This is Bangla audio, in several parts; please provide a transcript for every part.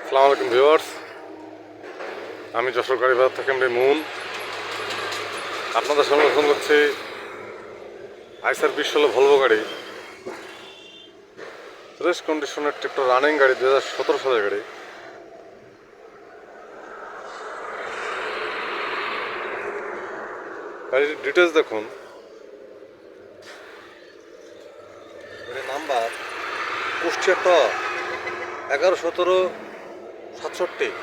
আসসালামু আলাইকুম ভিউয়ার্স, আমি যশোর গাড়ি বাজার থেকে মুন আপনাদের সঙ্গে ফোন করছি। আইসার 2016 ভলভো গাড়ি, ফ্রেশ কন্ডিশনের একটা রানিং গাড়ি, 2017 সালের গাড়ি। গাড়ির ডিটেলস দেখুন। গাড়ির নাম্বার কুষ্টিয়া ট 11-17-67।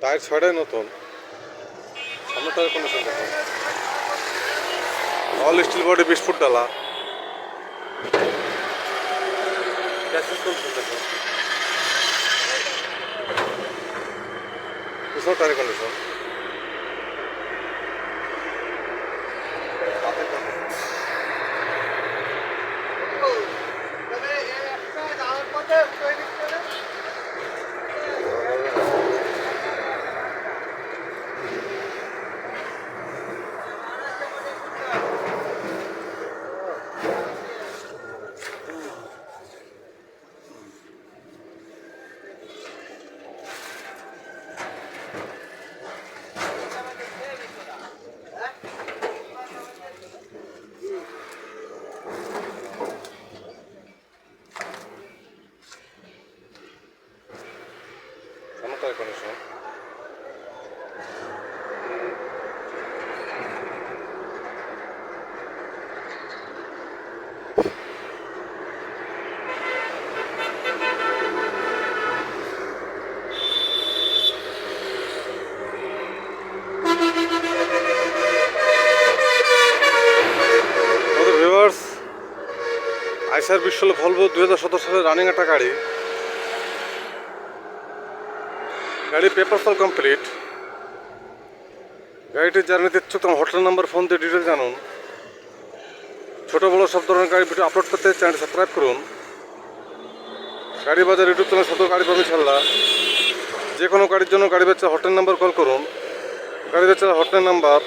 টায়ার ছয়টাই নতুন, সামনে টায়ার কন্ডিশন দেখুন। অল স্টিল বডি, 20 ফুট ডালা। ক্যাসিস কন্ডিশন দেখুন, পিছনে টায়ার কন্ডিশন। সামনে টায়ার কন্ডিশন। আইসার 2016 ভলভো 2017 সালের রানিং একটা গাড়ি। গাড়ি পেপার ফল কমপ্লিট। গাড়িটি যারা নিতে ইচ্ছুক তোমার হোটেল নাম্বার ফোন দিয়ে ডিটেল জানুন। ছোটো বড়ো সব ধরনের গাড়ি ভিডিও আপলোড করতে চ্যানেলটি সাবস্ক্রাইব করুন। গাড়ি বাজার ইউটিউব চ্যানেল সত গাড়ি পাবেন ইনশাল্লাহ। যে কোনো গাড়ির জন্য গাড়ি বেচার হটলাইন নাম্বার কল করুন। গাড়ি বেচার হটলাইন নাম্বার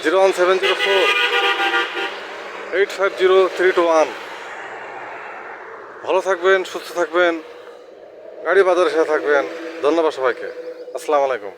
01704-850-321। ভালো থাকবেন, সুস্থ থাকবেন, গাড়ি বাজারের সাথে থাকবেন। ধন্যবাদ সবাইকে। আসসালামু আলাইকুম।